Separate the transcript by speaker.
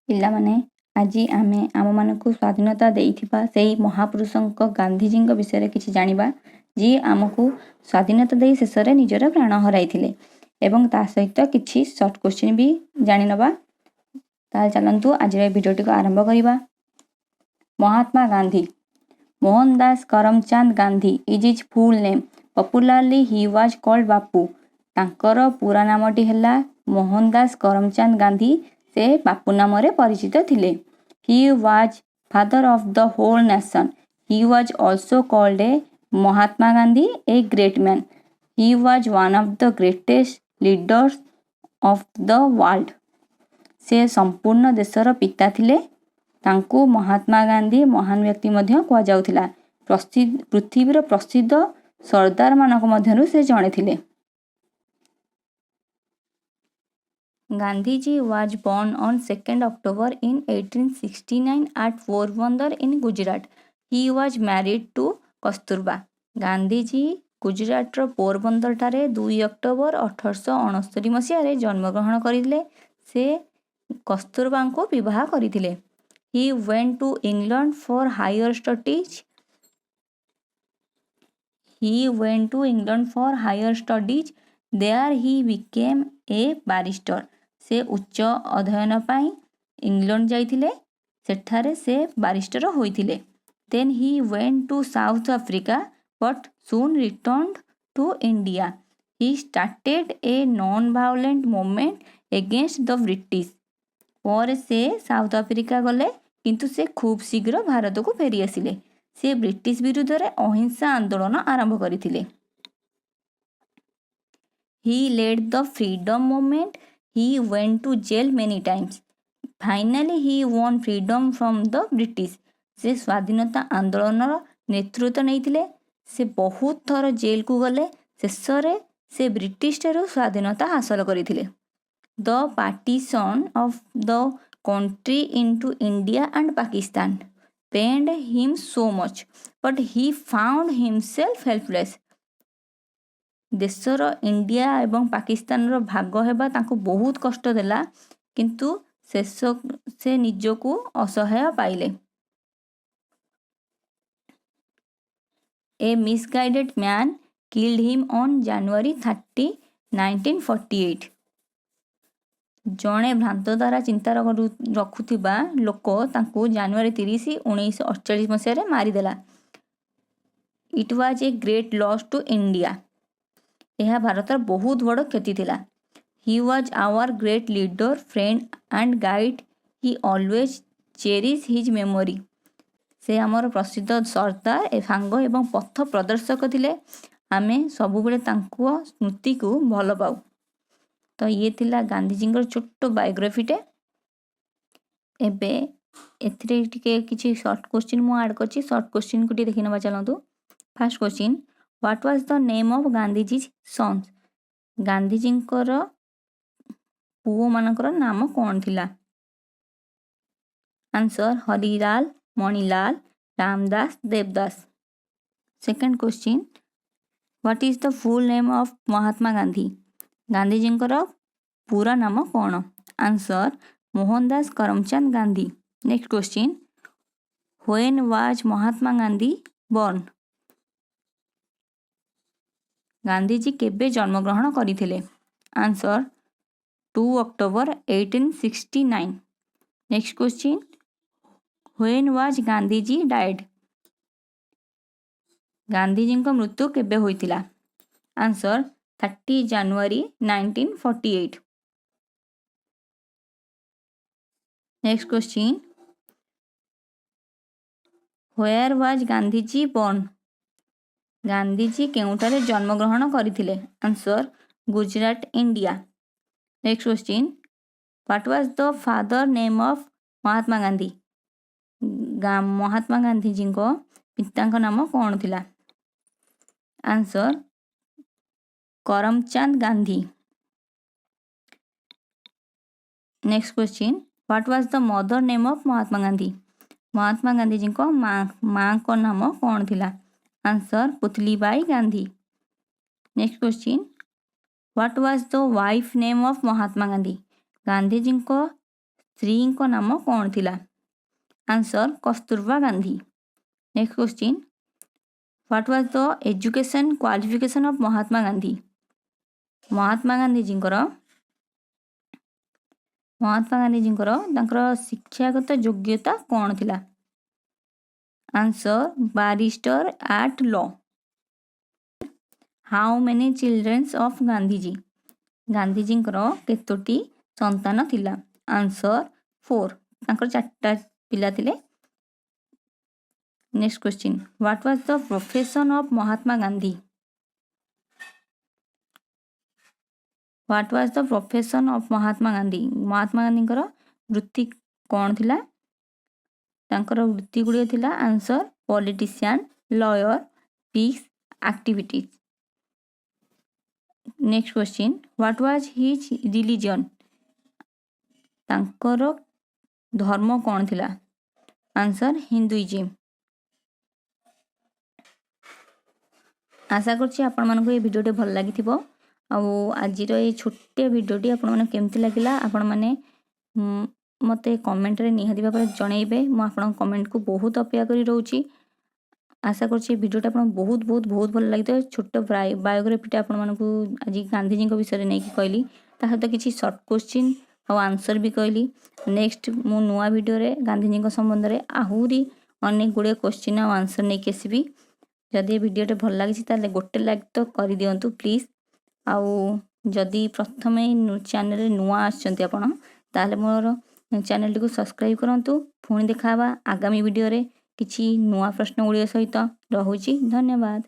Speaker 1: ପିଲାମାନେ ଆଜି ଆମେ ଆମମାନଙ୍କୁ ସ୍ୱାଧୀନତା ଦେଇଥିବା ସେହି ମହାପୁରୁଷଙ୍କ ଗାନ୍ଧିଜୀଙ୍କ ବିଷୟରେ କିଛି ଜାଣିବା, ଯିଏ ଆମକୁ ସ୍ୱାଧୀନତା ଦେଇ ଶେଷରେ ନିଜର ପ୍ରାଣ ହରାଇଥିଲେ ଏବଂ ତା ସହିତ କିଛି ସର୍ଟ କୋଶ୍ଚିନ୍ ବି ଜାଣିନେବା। ତାହେଲେ ଚାଲନ୍ତୁ ଆଜିର ଏହି ଭିଡ଼ିଓଟିକୁ ଆରମ୍ଭ କରିବା। Mahatma Gandhi. Mohandas Karamchand Gandhi is his full name. Popularly he was called Bapu. ତାଙ୍କର ପୁରା ନାମଟି ହେଲା ମୋହନ ଦାସ କରମଚାନ୍ଦ ଗାନ୍ଧୀ। ସେ ବାପୁ ନାମରେ ପରିଚିତ ଥିଲେ। He was father of the whole nation. He was also called a Mahatma Gandhi a great man. He was one of the greatest leaders of the world. ସେ ସମ୍ପୂର୍ଣ୍ଣ ଦେଶର ପିତା ଥିଲେ। ତାଙ୍କୁ ମହାତ୍ମା ଗାନ୍ଧୀ ମହାନ ବ୍ୟକ୍ତି ମଧ୍ୟ କୁହାଯାଉଥିଲା। ପୃଥିବୀର ପ୍ରସିଦ୍ଧ ସର୍ଦ୍ଦାରମାନଙ୍କ ମଧ୍ୟରୁ ସେ ଜଣେ ଥିଲେ। Gandhiji was born on 2nd October in 1869 at Porbandar in Gujarat. He was married to Kasturba. Gandhiji ଗୁଜରାଟର ପୋରବନ୍ଦରଠାରେ 2 ଅକ୍ଟୋବର 1869 ମସିହାରେ ଜନ୍ମଗ୍ରହଣ କରିଥିଲେ। ସେ କସ୍ତୁରବାଙ୍କୁ ବିବାହ କରିଥିଲେ। He went to England for higher studies. There he became a barrister. ସେ ଉଚ୍ଚ ଅଧ୍ୟୟନ ପାଇଁ ଇଂଲଣ୍ଡ ଯାଇଥିଲେ। ସେଠାରେ ସେ ବାରିଷ୍ଟର ହୋଇଥିଲେ। Then he went to South Africa but soon returned to India. He started a non-violent movement against the British. ପରେ ସେ ସାଉଥ ଆଫ୍ରିକା ଗଲେ, କିନ୍ତୁ ସେ ଖୁବ୍ ଶୀଘ୍ର ଭାରତକୁ ଫେରି ଆସିଲେ। ସେ ବ୍ରିଟିଶ ବିରୁଦ୍ଧରେ ଅହିଂସା ଆନ୍ଦୋଳନ ଆରମ୍ଭ କରିଥିଲେ। He led the freedom movement. He went to jail many times. Finally he won freedom from the British. ସେ ସ୍ୱାଧୀନତା ଆନ୍ଦୋଳନର ନେତୃତ୍ୱ ନେଇଥିଲେ। ସେ ବହୁତ ଥର ଜେଲକୁ ଗଲେ। ଶେଷରେ ସେ ବ୍ରିଟିଶଠାରୁ ସ୍ୱାଧୀନତା ହାସଲ କରିଥିଲେ। The partition of the country into India and Pakistan pained him so much, but he found himself helpless. ଦେଶର ଇଣ୍ଡିଆ ଏବଂ ପାକିସ୍ତାନର ଭାଗ ହେବା ତାଙ୍କୁ ବହୁତ କଷ୍ଟ ଦେଲା, କିନ୍ତୁ ସେ ନିଜକୁ ଅସହାୟ ପାଇଲେ। A misguided man killed him on January 30, 1948. ଜଣେ ଭ୍ରାନ୍ତ ଦ୍ୱାରା ଚିନ୍ତା ରଖୁଥିବା ଲୋକ ତାଙ୍କୁ ଜାନୁଆରୀ 30, 1948 ମସିହାରେ ମାରିଦେଲା। It was a great loss to India. ଏହା ଭାରତର ବହୁତ ବଡ଼ କ୍ଷତି ଥିଲା। He was our great leader, friend and guide. He always cherish his memory. ସେ ଆମର ପ୍ରସିଦ୍ଧ ସର୍ଦ୍ଦାର, ସାଙ୍ଗ ଏବଂ ପଥ ପ୍ରଦର୍ଶକ ଥିଲେ। ଆମେ ସବୁବେଳେ ତାଙ୍କ ସ୍ମୃତିକୁ ଭଲ ପାଉ। ତ ଇଏ ଥିଲା ଗାନ୍ଧୀଜୀଙ୍କର ଛୋଟ ବାୟୋଗ୍ରାଫିଟେ। ଏବେ ଏଥିରେ ଟିକେ କିଛି ସର୍ଟ କୋଶ୍ଚିନ୍ ମୁଁ ଆଡ଼୍ କରିଛି। ସର୍ଟ କୋଶ୍ଚିନ୍କୁ ଟିକେ ଦେଖି ନେବା ଚାଲନ୍ତୁ। First question, what was the name of Gandhiji sons? ଗାନ୍ଧୀଜୀଙ୍କର ପୁଅମାନଙ୍କର ନାମ କ'ଣ ଥିଲା? Answer, Harilal, Manilal, Ramdas, Devdas. Second question, what is the full name of Mahatma Gandhi? ଗାନ୍ଧୀଜୀଙ୍କର ପୁରା ନାମ କ'ଣ? Answer, Mohandas Karamchand Gandhi. Next question, when was Mahatma Gandhi born? Gandhiji କେବେ ଜନ୍ମଗ୍ରହଣ କରିଥିଲେ? Answer, 2 October 1869। Next question, when was Gandhiji died? ଗାନ୍ଧୀଜୀଙ୍କ ମୃତ୍ୟୁ କେବେ ହୋଇଥିଲା? Answer, 30 January 1948। Next question, where was Gandhiji born? Gandhiji କେଉଁଠାରେ ଜନ୍ମଗ୍ରହଣ କରିଥିଲେ? Answer, Gujarat, India. Next question, what was the father name of Mahatma Gandhi? Mahatma ଗାନ୍ଧୀଜୀଙ୍କ ପିତାଙ୍କ ନାମ କ'ଣ ଥିଲା? Answer, Karamchand Gandhi. Next question, what was the mother name of Mahatma Gandhi? Mahatma ଗାନ୍ଧୀଜୀଙ୍କ ମାଙ୍କ ନାମ କ'ଣ ଥିଲା? Answer, Putlibai Gandhi. Next question, what was the wife name of Mahatma Gandhi? ଗାନ୍ଧୀଜୀଙ୍କ ସ୍ତ୍ରୀଙ୍କ ନାମ କ'ଣ ଥିଲା? Answer Kasturba Gandhi. Next question, what was the education qualification of Mahatma Gandhi? Mahatma ଗାନ୍ଧୀଜୀଙ୍କର ତାଙ୍କର ଶିକ୍ଷାଗତ ଯୋଗ୍ୟତା କ'ଣ ଥିଲା? Answer barrister at law. How many childrens of Gandhiji? ଗାନ୍ଧୀଜୀଙ୍କର କେତୋଟି ସନ୍ତାନ ଥିଲା? ଆନ୍ସର 4। ତାଙ୍କର 4ଟା ପିଲା ଥିଲେ। Next question, what was the profession of Mahatma Gandhi? What was the profession of Mahatma Gandhi? Mahatma ଗାନ୍ଧୀଙ୍କର ବୃତ୍ତି କ'ଣ ଥିଲା? ତାଙ୍କର ବୃତ୍ତି ଗୁଡ଼ିକ ଥିଲା answer politician, lawyer, piece activities. Next question, what was his religion? ତାଙ୍କର ଧର୍ମ କ'ଣ ଥିଲା? ଆନ୍ସର ହିନ୍ଦୁଇଜିମ୍। ଆଶା କରୁଛି ଆପଣମାନଙ୍କୁ এই ଭିଡ଼ିଓଟି ଭଲ ଲାଗିଥିବ। ଆଉ ଆଜିର এই ଛୋଟିଆ ଭିଡ଼ିଓଟି ଆପଣମାନଙ୍କୁ କେମିତି ଲାଗିଲା ଆପଣମାନେ ମୋତେ କମେଣ୍ଟରେ ନିହାତି ଭାବରେ ଜଣାଇବେ। ମୁଁ ଆପଣଙ୍କ କମେଣ୍ଟକୁ ବହୁତ ଅପେକ୍ଷା କରି ରହୁଛି। ଆଶା କରୁଛି এই ଭିଡ଼ିଓଟା ଆପଣଙ୍କୁ ବହୁତ ବହୁତ ବହୁତ ଭଲ ଲାଗିଥିବ। ଛୋଟ ବାୟୋଗ୍ରାଫିଟା ଆପଣମାନଙ୍କୁ ଆଜି ଗାନ୍ଧୀଜୀଙ୍କ ବିଷୟରେ ନେଇକି କହିଲି, ତା ସହିତ କିଛି ସର୍ଟ କ୍ୱେଶ୍ଚିନ୍ ଆଉ ଆନ୍ସର ବି କହିଲି। ନେକ୍ସଟ ମୁଁ ନୂଆ ଭିଡ଼ିଓରେ ଗାନ୍ଧୀଜୀଙ୍କ ସମ୍ବନ୍ଧରେ ଆହୁରି ଅନେକ ଗୁଡ଼ିଏ କ୍ୱେଶ୍ଚିନ୍ ଆଉ ଆନ୍ସର ନେଇକି ଆସିବି। ଯଦି ଏ ଭିଡ଼ିଓଟି ଭଲ ଲାଗିଛି ତାହେଲେ ଗୋଟେ ଲାଇକ୍ ତ କରିଦିଅନ୍ତୁ ପ୍ଲିଜ୍। ଆଉ ଯଦି ପ୍ରଥମେ ଚ୍ୟାନେଲରେ ନୂଆ ଆସିଛନ୍ତି ଆପଣ ତାହେଲେ ମୋର ଚ୍ୟାନେଲଟିକୁ ସବସ୍କ୍ରାଇବ୍ କରନ୍ତୁ। ପୁଣି ଦେଖା ହେବା ଆଗାମୀ ଭିଡ଼ିଓରେ କିଛି ନୂଆ ପ୍ରଶ୍ନ ଗୁଡ଼ିକ ସହିତ। ରହୁଛି, ଧନ୍ୟବାଦ।